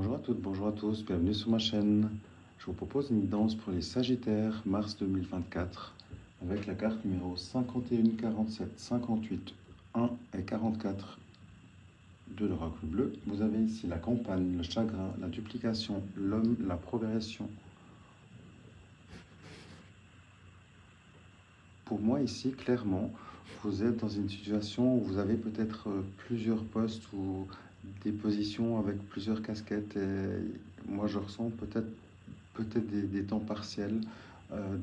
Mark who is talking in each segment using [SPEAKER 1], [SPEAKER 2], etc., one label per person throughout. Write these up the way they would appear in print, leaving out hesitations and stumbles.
[SPEAKER 1] Bonjour à toutes, bonjour à tous, bienvenue sur ma chaîne. Je vous propose une guidance pour les Sagittaires mars 2024 avec la carte numéro 51, 47, 58, 1 et 44 de l'oracle bleu. Vous avez ici la campagne, le chagrin, la duplication, l'homme, la progression. Pour moi ici, clairement, vous êtes dans une situation où vous avez peut-être plusieurs postes ou des positions avec plusieurs casquettes. Et moi, je ressens peut-être des temps partiels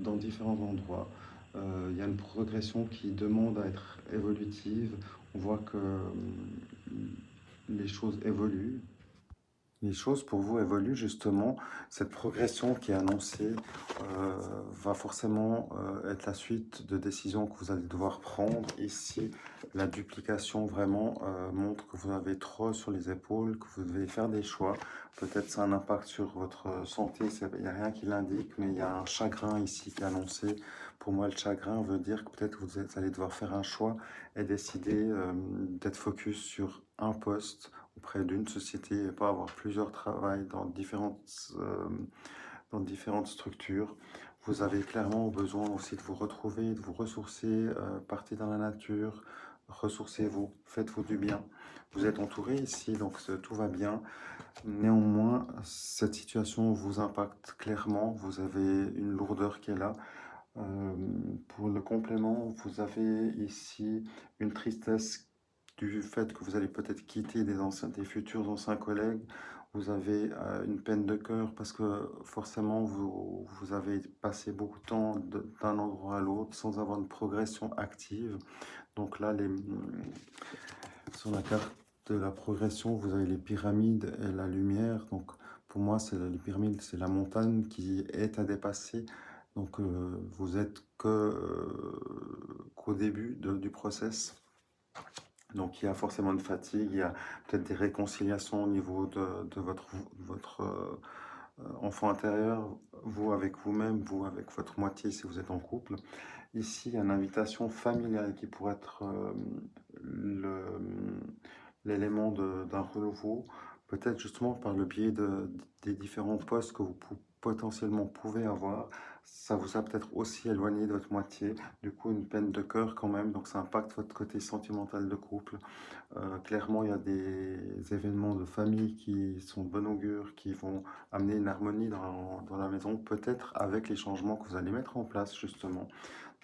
[SPEAKER 1] dans différents endroits. Il y a une progression qui demande à être évolutive. On voit que les choses évoluent. Les choses pour vous évoluent justement. Cette progression qui est annoncée va forcément être la suite de décisions que vous allez devoir prendre. Ici, la duplication vraiment montre que vous avez trop sur les épaules, que vous devez faire des choix. Peut-être ça a un impact sur votre santé, il n'y a rien qui l'indique, mais il y a un chagrin ici qui est annoncé. Pour moi, le chagrin veut dire que peut-être vous allez devoir faire un choix et décider d'être focus sur un poste auprès d'une société et pas avoir plusieurs travails dans différentes structures. Vous avez clairement besoin aussi de vous retrouver, de vous ressourcer, partez dans la nature, ressourcez-vous, faites-vous du bien. Vous êtes entouré ici, donc tout va bien. Néanmoins, cette situation vous impacte clairement, vous avez une lourdeur qui est là. Pour le complément, vous avez ici une tristesse du fait que vous allez peut-être quitter des futurs anciens collègues. Vous avez une peine de cœur parce que forcément vous avez passé beaucoup de temps d'un endroit à l'autre sans avoir une progression active. Donc là, sur la carte de la progression, vous avez les pyramides et la lumière. Donc pour moi, c'est les pyramides, c'est la montagne qui est à dépasser. Donc vous êtes qu'au début du process. Donc il y a forcément une fatigue, il y a peut-être des réconciliations au niveau de votre enfant intérieur, vous avec vous-même, vous avec votre moitié si vous êtes en couple. Ici, il y a une invitation familiale qui pourrait être l'élément d'un renouveau, peut-être justement par le biais des différents postes que vous potentiellement pouvez avoir. Ça vous a peut-être aussi éloigné de votre moitié, du coup une peine de cœur quand même, donc ça impacte votre côté sentimental de couple. Clairement, il y a des événements de famille qui sont de bon augure, qui vont amener une harmonie dans la maison, peut-être avec les changements que vous allez mettre en place justement.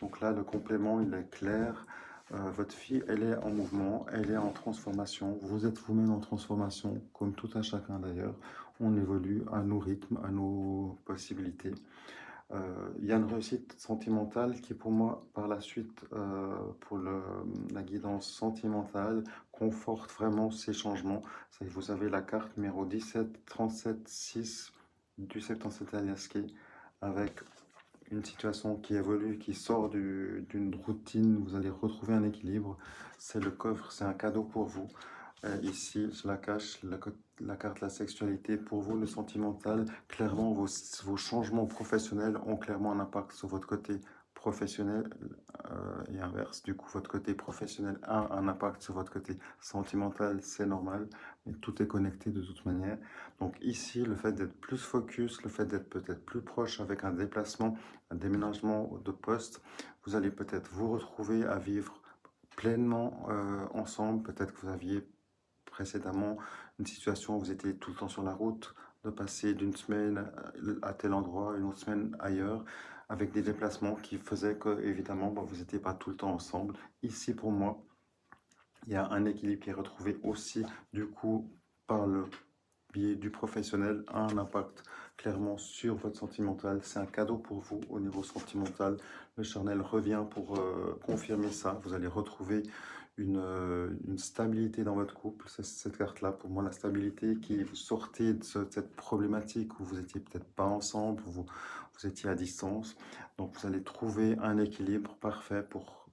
[SPEAKER 1] Donc là, le complément, il est clair. Votre fille, elle est en mouvement, elle est en transformation. Vous êtes vous-même en transformation, comme tout un chacun d'ailleurs. On évolue à nos rythmes, à nos possibilités. Il y a une réussite sentimentale qui, pour moi, par la suite, pour la guidance sentimentale, conforte vraiment ces changements. Vous avez la carte numéro 17, 37, 6 du septante aliasqué avec une situation qui évolue, qui sort d'une routine. Vous allez retrouver un équilibre. C'est le coffre, c'est un cadeau pour vous. Ici, je la cache, la carte de la sexualité. Pour vous, le sentimental, clairement, vos changements professionnels ont clairement un impact sur votre côté professionnel et inverse. Du coup, votre côté professionnel a un impact sur votre côté sentimental, c'est normal, mais tout est connecté de toute manière. Donc ici, le fait d'être plus focus, le fait d'être peut-être plus proche avec un déplacement, un déménagement de poste, vous allez peut-être vous retrouver à vivre pleinement ensemble. Peut-être que vous aviez précédemment une situation où vous étiez tout le temps sur la route, de passer d'une semaine à tel endroit, une autre semaine ailleurs, avec des déplacements qui faisaient que, évidemment, bah, vous n'étiez pas tout le temps ensemble. Ici, pour moi, il y a un équilibre qui est retrouvé aussi, du coup, par le biais du professionnel, a un impact clairement sur votre sentimental. C'est un cadeau pour vous au niveau sentimental. Le charnel revient pour confirmer ça. Vous allez retrouver une stabilité dans votre couple. C'est cette carte-là, pour moi, la stabilité qui vous sortez de cette problématique où vous étiez peut-être pas ensemble, vous étiez à distance. Donc, vous allez trouver un équilibre parfait pour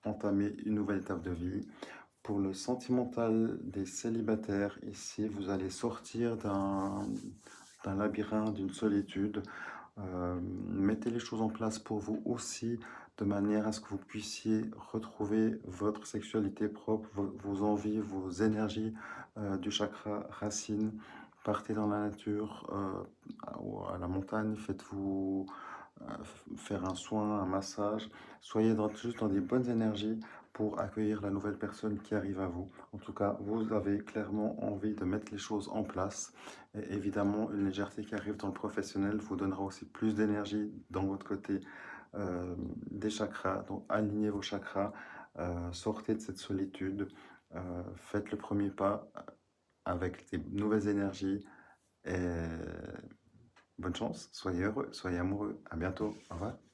[SPEAKER 1] entamer une nouvelle étape de vie. Pour le sentimental des célibataires, ici, vous allez sortir d'un labyrinthe, d'une solitude. Mettez les choses en place pour vous aussi, de manière à ce que vous puissiez retrouver votre sexualité propre, vos envies, vos énergies du chakra racine, partez dans la nature, ou à la montagne, faites-vous faire un soin, un massage. Soyez juste dans des bonnes énergies pour accueillir la nouvelle personne qui arrive à vous. En tout cas, vous avez clairement envie de mettre les choses en place. Et évidemment, une légèreté qui arrive dans le professionnel vous donnera aussi plus d'énergie dans votre côté des chakras. Donc, alignez vos chakras, sortez de cette solitude, faites le premier pas avec des nouvelles énergies et bonne chance, soyez heureux, soyez amoureux. À bientôt. Au revoir.